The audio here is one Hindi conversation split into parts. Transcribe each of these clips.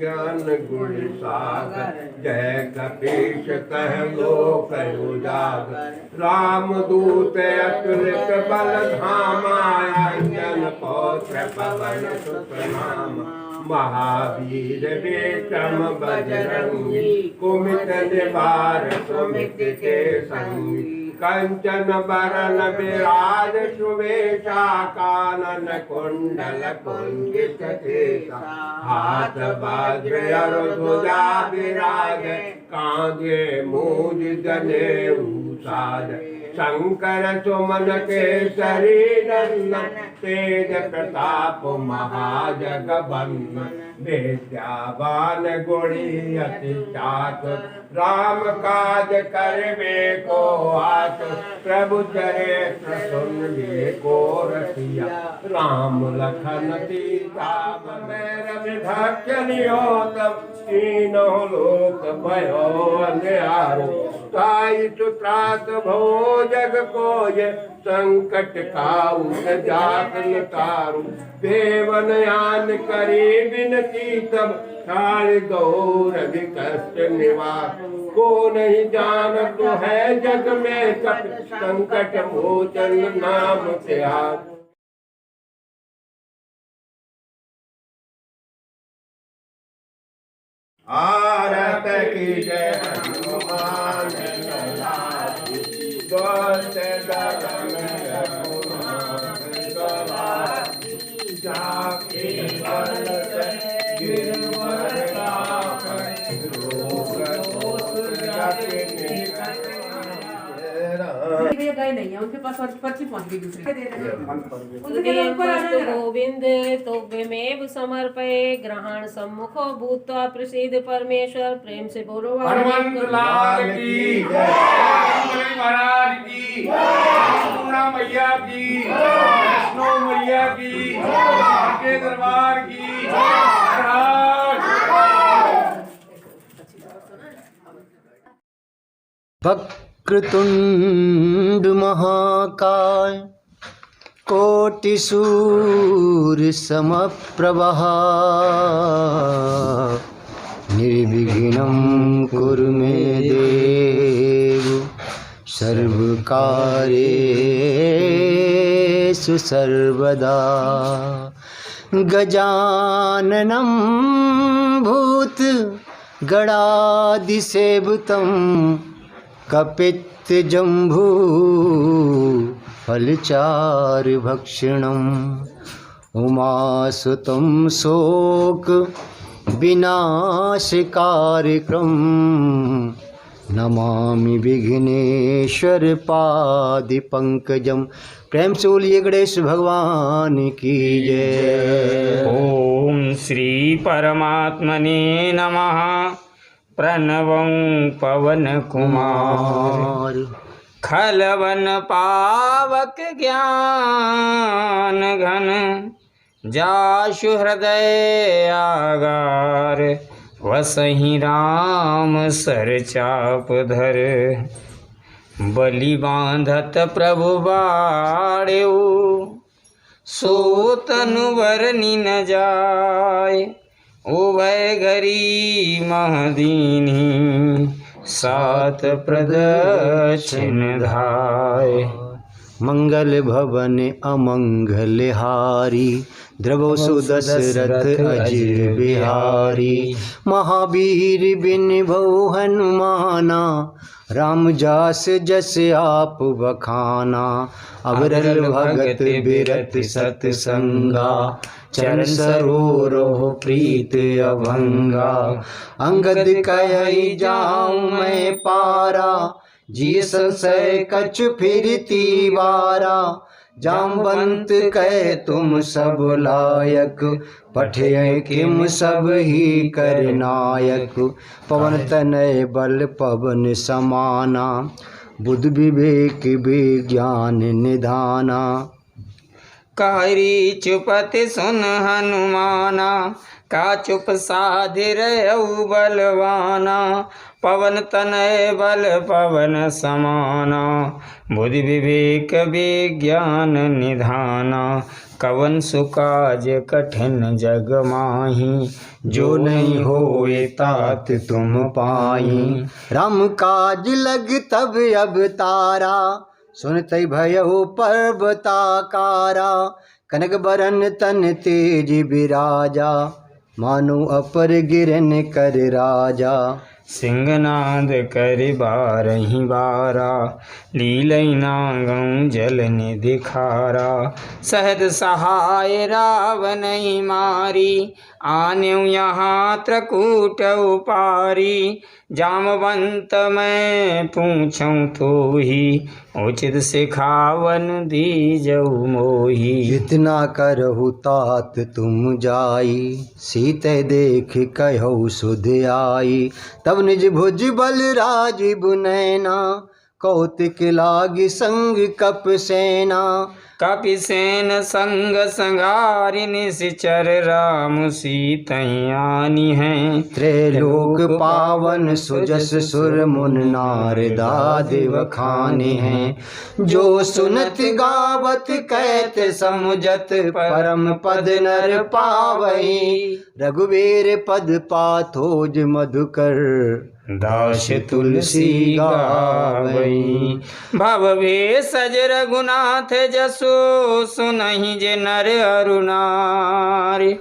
ज्ञान गुण सागर जय कपीश कह लोक उजागर। रामदूत अतुलित बल धामा अंजन पौत्र पवन सुत नाम। महावीर विक्रम बजरंगी कुमित निवार सुमित के संगी। कंचन बरन विराज सुवेशा कानन कुंडल कुंजित केसा। हाथ वज्र ध्वजा विराज कांधे मूज जनेऊ साज। शंकर सुमन केसरी नंदन तेज प्रताप महाजगवंदन। विद्यावान गुणी अति चातुर राम काज करवे को आतुर। प्रभु चरित्र सुनबे को रसिया राम लखन सीता मन विभक्त नियोतम। तीनों लोक भयो अंधियारो ताई सुत्रात भो जग कोय। संकट काऊ जात तारू देवन यान करी बिनती तब। काल गौर कष्ट निवार को नहीं जान तो है जग में कट। संकट मोचन नाम तिहार। आरत की जय हनुमान दोस्त दलन जाके बल गिरवर गए नहीं है उनके पास पर्ची पहुंच गई दूसरी। गोविंद तोभ्यमेव समर्पये ग्रहण सम्मुखो भूत्वा प्रसीद परमेश्वर। प्रेम से बोलो हनुमंत लाल की जय। महाराज की पूर्णा मैया की वैष्णो मैया की के दरबार की वक्रतुंड महाकाय कोटि सूर्य समप्रभा। निर्विघ्नं कुरु मे देव सर्वकार्येषु सर्वदा। गजाननं भूत गणाधिसेवितं कपित्तजम्बू फलचारुभक्षणम्। उमासुतं शोक विनाशकारकम्। नमामि विघ्नेश्वर पादपंकजम्। प्रेम से बोलिए गणेश भगवान की जय। ओम श्री परमात्मने नमः। प्रणवं पवन कुमार खलवन पावक ज्ञान घन। जाशु हृदय आगार वसहि राम सर चाप धर। बलि बांधत प्रभु बाड़ेऊ सो तनुवर न जाय। उभय घरी महदीनी सात प्रदक्षिण धाय। मंगल भवन अमंगल हारी द्रवो सुदशरथ अजिर बिहारी। महावीर बिन भौ हनुमाना राम जास जस आप बखाना। अवरल भगत बिरत सतसंगा चरण सरोरोह प्रीत अभंगा। अंगद कहि जाऊं मैं पारा जी संशय कछु फिरती वारा। जामवंत कह तुम सब लायक पठे किम सब ही कर नायक। पवन तनय बल पवन समाना बुद्धि विवेक विज्ञान निधाना। कहरी चुपत सुन हनुमाना का चुप साधि रहु बलवाना, पवन तनय बल पवन समाना, बुद्धि विवेक विज्ञान निधाना, कवन सुकाज कठिन जग माही, जो नहीं होए तात तुम पाई। राम काज लग तब अब तारा, सुनत भयउ पर्वताकारा, कनक बरन तन तेज बिराजा, मानो अपर गिरन कर राजा। सिंहनाद कर बारही बारा, लीलई नागं जल निधि खारा, सहद सहाय रावण मारी, आन्यु यहाँ त्रकूट उपारी, जामवंत मैं पूछूं तो ही, उचित सिखावन दीजऊ मोही। जितना करहु तात तुम जाई, सीते देख कहु सुध आई, तब निज भुज बल राजीव नैना, कौतिक लागी संग कप सेना। कपि सेन संग संगारि निश्चर, राम सीतयानी हैं, त्रैलोक पावन सुजस सुर मुन नारदादि बखाने हैं। जो सुनत गावत कहत समुझत, परम पद नर पावई, रघुवीर पद पाथोज मधुकर, दास तुलसी गावई। भव भेषज रघुनाथ जसो, सुनहि जे नर अरु नारी,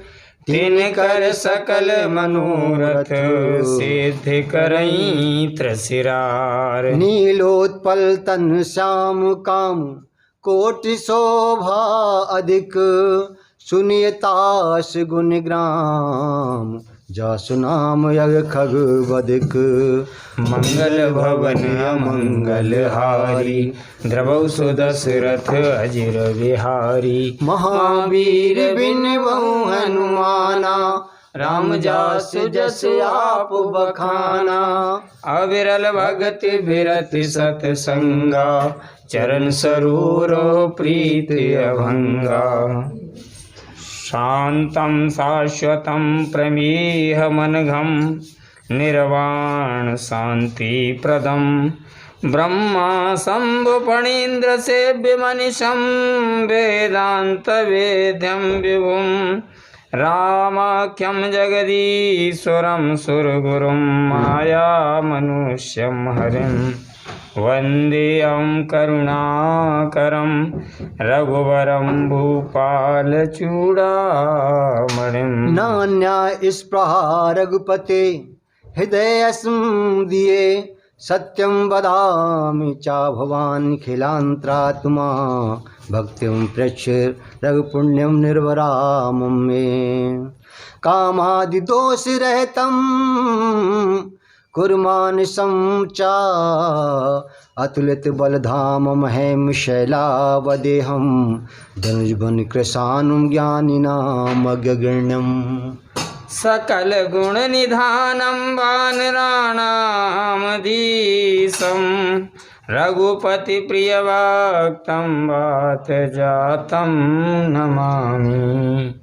तिनकर सकल मनोरथ, सिद्ध करई त्रसिरार। नीलोत्पल तन श्याम काम, कोटि शोभा अधिक, सुनियतास गुण ग्राम, जासु नाम यग खग बदिक। मंगल भवन अमंगल हारी, द्रवौ सुदशरथ अजिर बिहारी। महावीर बिन बहु हनुमाना, राम जासु जस आप बखाना। अविरल भगति बिरति सतसंगा, चरण सरोरो प्रीति अभंगा। शांतं शाश्वतं प्रमेहमनघं, निर्वाण शांति प्रदम, ब्रह्मा शंभु फणीन्द्र सेव्य मनिषं, वेदांत वेद्यं विभुं। रामाख्यं जगदीश्वरं सुरगुरुं, माया मनुष्यं हरिं। वन्देऽहं करुणाकरं, रघुवरं भूपाल चूड़ामणिं। नान्या स्पृहा रघुपते, हृदय दिए, सत्यं वदामि चा भवान् खिलांतरात्मा। भक्तिं प्रच्छ रघुपुण्यं निर्वरामं मे, कामादि दोष रहितं कुर्मान् समचा। अतुलित बलधामं हेम शैलावदेहं, धनुष बन कृशानुं ज्ञानिनामग्रगण्यं। सकल गुण निधानं वानराणामधीशं, रघुपति प्रिय भक्तं वात जातं नमामि।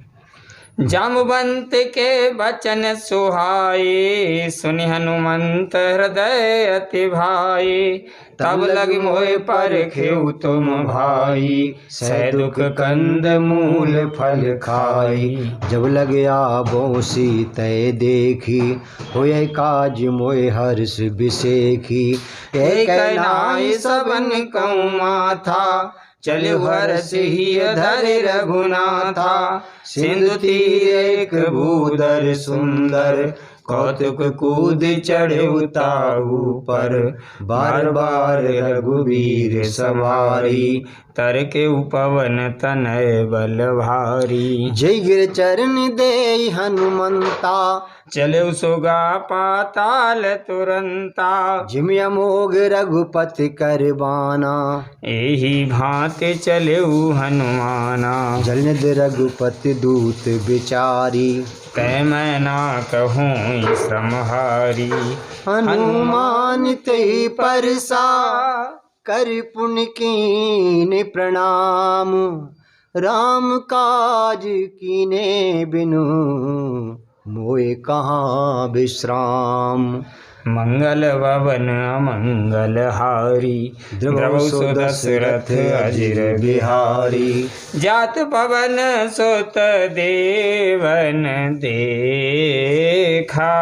जामवंत के बचन सुहाए, सुनि हनुमंत हृदय अति भाई। तब लग मोहि परखेउ तुम भाई, सह दुख कंद मूल फल खाई। जब लग आबो सीतै देखी, होय काज मोय हर्ष बिसेखी। एक नाई सबन कहूँ माथा, चले हर्ष ही धरि रघुनाथा। सिंधु तीर एक भूधर सुंदर, कौतुक कूद चढ़े ताहू पर। बार बार रघुवीर सवारी, तर के उपवन तनय बल भारी। जय गिर चरण दे हनुमंता, चले सुगा पाताल तुरंता। जिम अमोघ रघुपति कर बाना, एही भांति चले हनुमाना। जलनिध रघुपति दूत विचारी, तै मैं ना कहूँ श्रमहारी। हनुमान ते परसा, कर पुण्य कीने प्रणाम। राम काज कीने बिनु, मोए कहाँ विश्राम। मंगल भवन अमंगल हारी, द्रवौ सो दशरथ अजिर बिहारी। जात पवन सुत देवन देखा,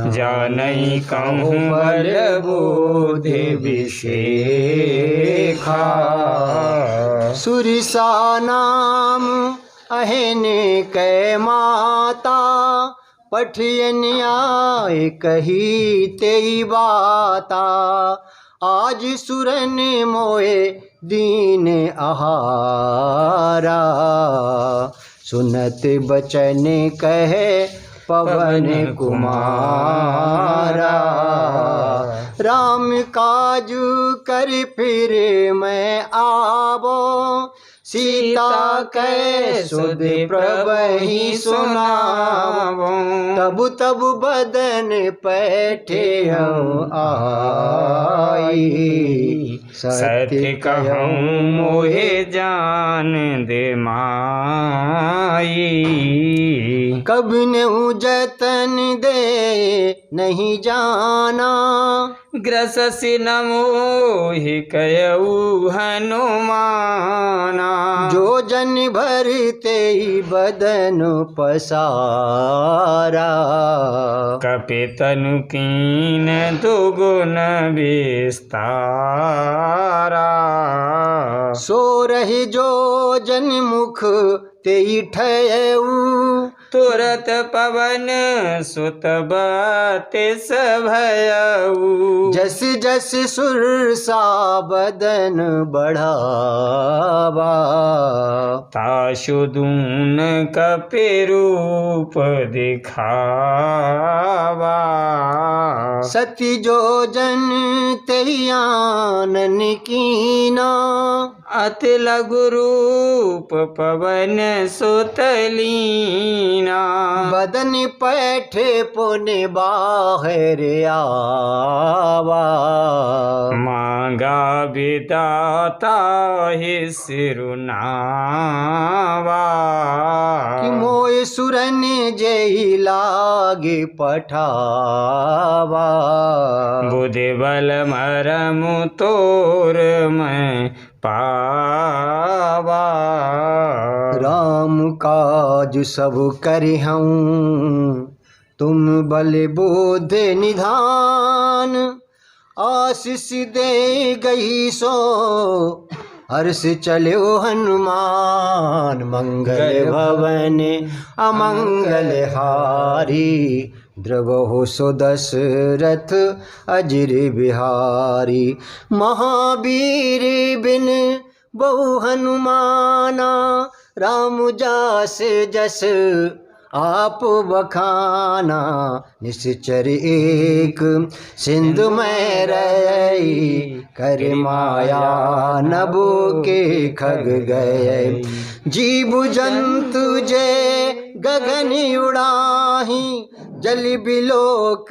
जानई कहूँ बल बोधि विशेखा। सुरसा नाम अहन कै माता, पठियन आए कही तेई बाता। आज सुरन मोए दीन आहारा, सुनत बचन कहे पवन कुमारा। राम काज कर फिर मैं आवो, सीता कै सुध प्रभहि सुनावो। तब तब बदन पैठे आई, सत्य कहूँ मोहे जान दे माई। कब नेऊ जतन दे नहीं जाना, ग्रससि न मोहि कयऊ हनुमाना। जो जन भरते ही बदन पसारा, कपि तनु कीन दुगुन विस्तारा। सो रहे जो जन मुख तेई ठयऊ, तुरत पवन सुत बतिस भयऊ। जस जस सुरसा बदन बढ़ावा, ताशु दून कपि रूप दिखावा। सती जो जन तेई आनन कीना, अति लघु रूप पवन सुत लीना। बदन पैठे पुन बाहर आवा, मांगा विदाता ही सिरुनावा। कि मोय सुरन जय लागे पठावा। बुद्धि बल मरमु तोर मैं पावा। राम काज सब करिहऊँ, तुम बल बोध निधान। आशीष दे गई सो हर्ष चलो हनुमान। मंगल भवन अमंगल हारी, द्रवहु सो दशरथ अजिर बिहारी। महावीर बिन बहु हनुमाना, राम जास जस आप बखाना। निश्चर एक सिंधु में रही, कर माया नभो के खग गए। जीव जंतु जय गगन उड़ाही, जल बिलोक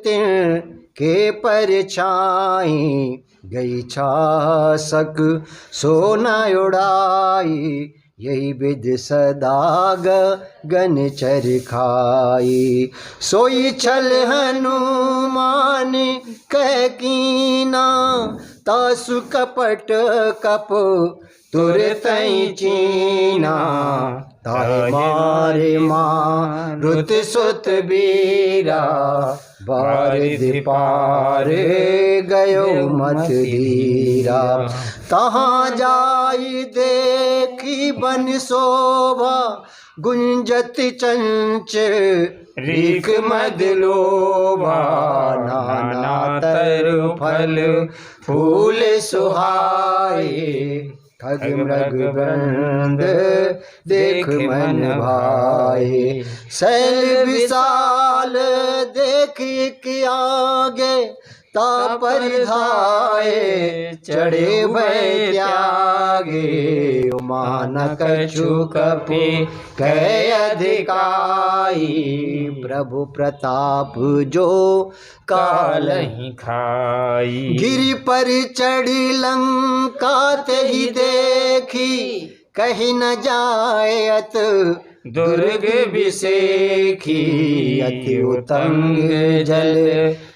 तिन के परछाई। गई छासक सोना उड़ाई, यही विध सदा गगन चरखाई। सोई छल हनुमान कह कीना, तासु कपट कप तुरतई चीना। ताहि मारे मारुत सुत बीरा, बारिधि पार गयो मत धीरा। तहाँ जाई देखी बन शोभा, गुंजत चंच रीक मद लोभा। नाना तरु फल फूल सुहाए, खग मृग गंध देख मन भाए। शैल विशाल देख के आगे, तापर धाये चढ़े भय त्यागे। मान कछु कपि कै अधिकाई, प्रभु प्रताप जो कालहि खाई। गिरि पर चढ़ी लंका ते ही देखी, कहीं न जायत दुर्ग विषेखी अति उत्तंग जल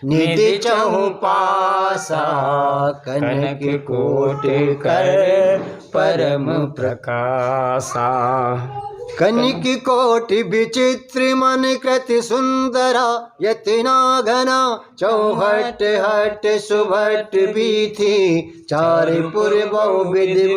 निधि चहुपासा कनक कोट कर परम प्रकाशा कनिक कोटि विचित्र मन कृति सुंदरा यतना घना चौहट हट सुभट बीथी चारिपुर बहुविधि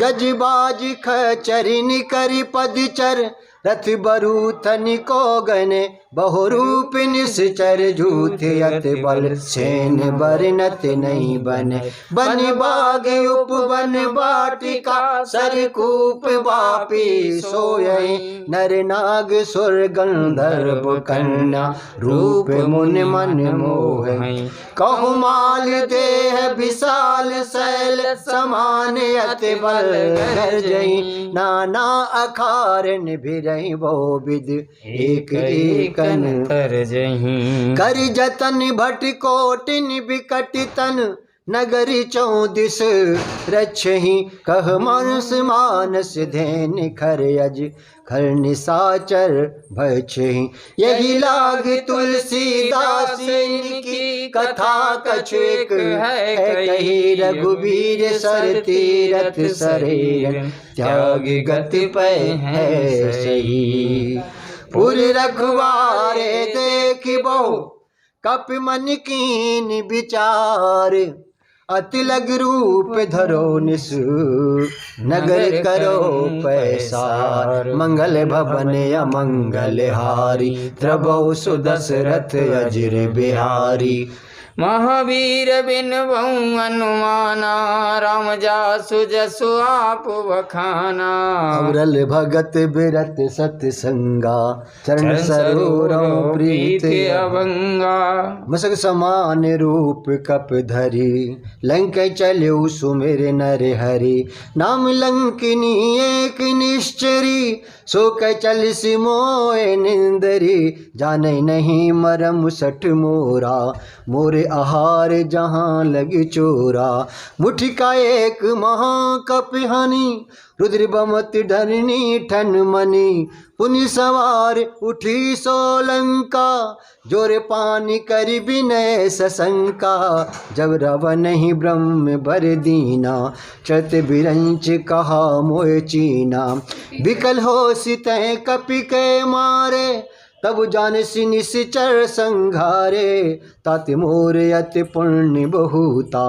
गजबाज खचरिन करि पदचर रथ बरूथन को गने बहुरूप निश्चर झूठ अत बल सेन बरनत नहीं बने बन बाग उपवन वाटिका सरकूप बापी सोये नर नाग सुर गंधर्व कन्या रूप मुन मन मोह कहुमाल देह विशाल शैल समान अत बल गर्जई नाना अखारन भिरई बहु विध एक एकन तर जहीं कर जतन भट कोटिन विकट तन नगरी चौदिस रक्षहि कह मानस मानस धैन खर अज खर निसाचर भक्षहि यही लाग तुलसीदास की कथा कछुक है कही रघुवीर सर तीरथ सरे त्याग गति पै है सही पुर रखवारे देख बहु कप मन कीन विचार अति लग रूप धरो निसु नगर करो पैसार मंगल भवन अमंगल हारी द्रबौ सुदशरथ अजिर बिहारी महावीर बिन बहु अनुमाना राम जासु जसु आप बखाना अवरल भगत बिरत सत्संगा चरण सरोवरों प्रीत अभंगा मसक समान रूप कप धरी लंक चलु सुमिर नर हरि नाम लंकिनी एक निश्चरी सो चल सिमोए निंदरी जाने नहीं मरम सठ मोरा मोरे आहार जहाँ लगी चोरा मुठी का एक महाकप हनी रुद्र बमत धरनी ठन मनी पुनि सवार उठी सोलंका जोर पानी कर विनय सशंका जब रावण ही ब्रह्म बर दीना चत बिरंच कहा मोय चीना विकल हो सितह कपि के मारे तब जान निश्चर संघारे तात मोर अति पुण्य बहुता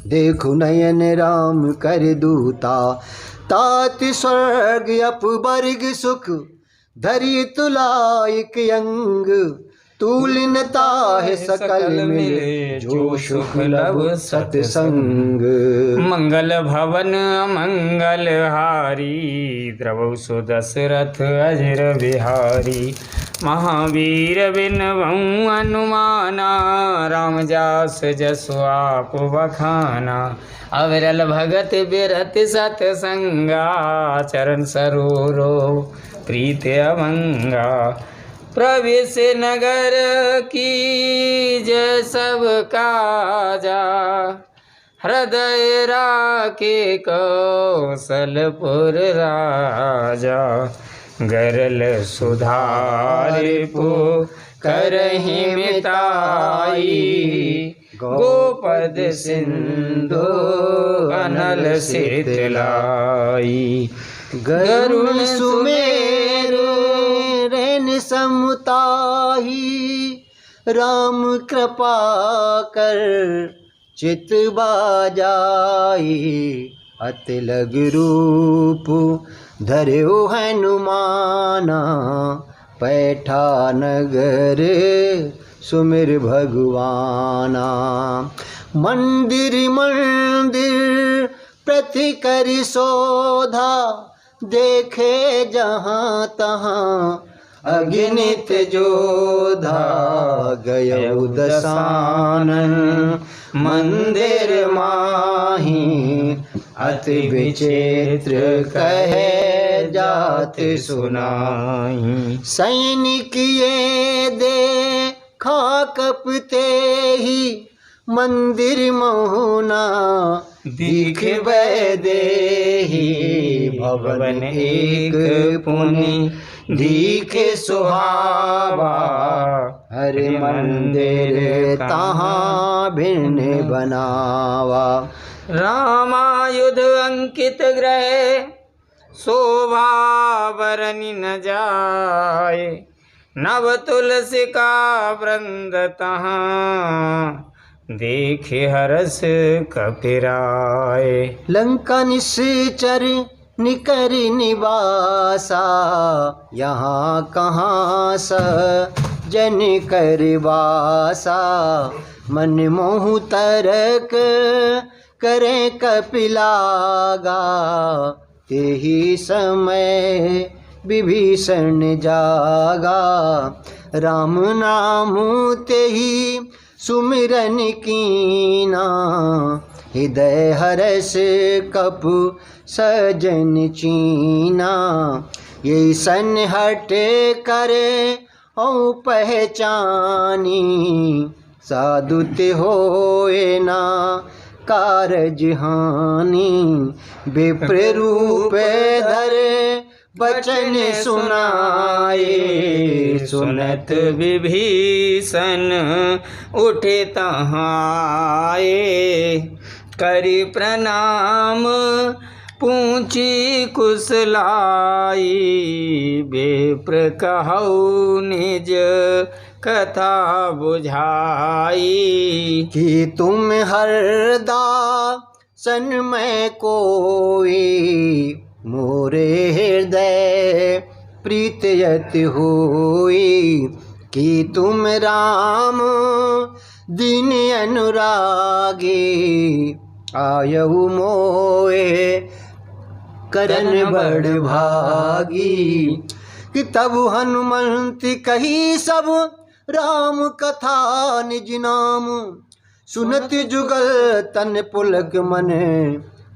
देखु नयन राम कर दूता तात स्वर्ग अपवर्ग सुख धरि तुलाइक अंग तूलिनता है सकल मिले जो सुख लभ सत्संग मंगल भवन मंगल हारी द्रवौ सुदशरथ अजिर बिहारी महावीर बिन बहु अनुमाना राम जास जसु आप बखाना अविरल भगत बिरत सतसंगा चरण सरोरो प्रीत अभंगा प्रवेश नगर की जय सब काजा हृदय राखे कौशलपुर राजा गरल सुधार पु करहि मिताई गोपद सिंधु अनल शीतलाई गरुड़ सुमेरु रैन समुताही राम कृपा कर चित बाजाई अति लग रूप धर्यो हनुमाना पैठा नगर सुमिर भगवाना मंदिर मंदिर प्रति करि शोधा देखे जहाँ तहाँ अगिनित जोधा गयो दसानन मंदिर माही अति विचित्र कहे जात सुनाई सैनिक ये दे कपते ही मंदिर मोहना दिख दे ही भवन एक पुनि दिखे सुहावा। हर मंदिर तहाँ भिन्न बनावा। रामायुध अंकित ग्रह शोभा बरनि न जाए। नव तुलसी का वृंद तहाँ देखे हरस कपिराए। लंका निश्चर निकर निवासा, यहाँ कहाँ जन कर वासा। मन मोह तरक करे कपिलागा, तेहि समय विभीषण जागा। राम नाम तेहि सुमिरन कीना, हृदय हरस कपु सजन चीना। ये सन हट करे औ पहचानी, साधुत होए ना कारज हानि। विप्र रूप धरे बचन सुनाए, सुनत विभीषण उठे तहाँ आए। करि प्रणाम पूछी कुशलाई, विप्र कहौ निज कथा बुझाई। कि तुम हरदा सन में कोई, मोरे हृदय प्रीतयत होई। कि तुम राम दीन अनुरागी, आयहु मोए करन बड़ भागी। कि तब हनुमंत कही सब राम कथा निज नाम। सुनत जुगल तन पुलक मन,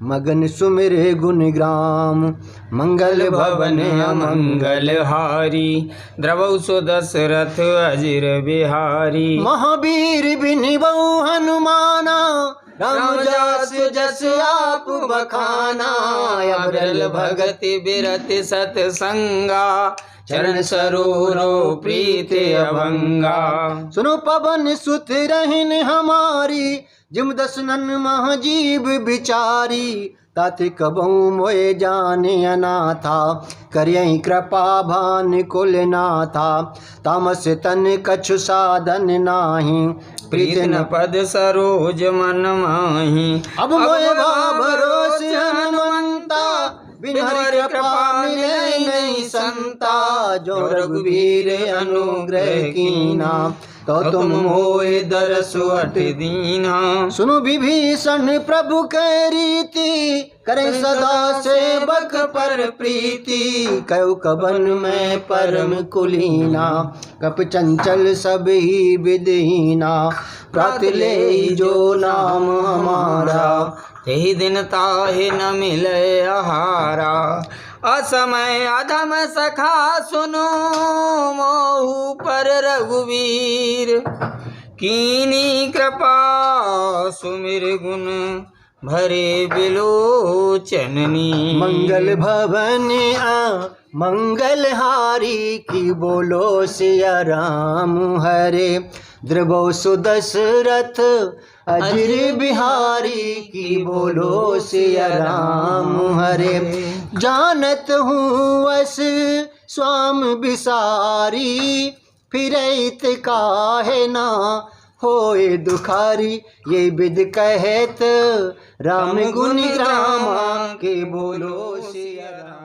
मगन सुमिरे गुण ग्राम। मंगल भवन अमंगल हारी, द्रवौ सो दशरथ अजिर बिहारी। महावीर बिनिबऊ हनुमाना, राम जस जस आप बखाना। अबरल भगति बिरति सतसंगा, चरण सरोरो प्रीति अभंगा। सुनो पवन सुत रहन हमारी, जिम दसनन महाजीव बिचारी। ताति कबहु मोए जाने अनाथा, करियहि कृपा भान कुल नाथा। तामस तन कछु साधन नाही, प्रीत न पद सरोज मन माही। अब मोए भरोस हनुमंता, बिन हरि कृपा मिले नहीं संता। जो रघुवीर अनुग्रह कीना, तो तुम मोए दरसु अट दीना। सुनो विभीषण प्रभु कै रीति, करें सदा सेवक पर प्रीति। कयो कवन में परम कुलीना, कप चंचल सब ही विदहीना। प्रात ले जो नाम हमारा, तेहि दिन ताहि न मिले आहारा। असमय अधम सखा सुनो, मोहु पर रघुवीर। कीनी कृपा सुमिर गुण भरे बिलोचननी। मंगल भवन मंगल हारी, की बोलो सिया राम हरे। द्रवौ सुदशरथ अजिर बिहारी, की बोलो सिया राम हरे। जानत हूँ वस स्वाम बिसारी, फिरैत काहे ना होए दुखारी। ये विद कहत राम गुण ग्रामा, के बोलो सिया राम।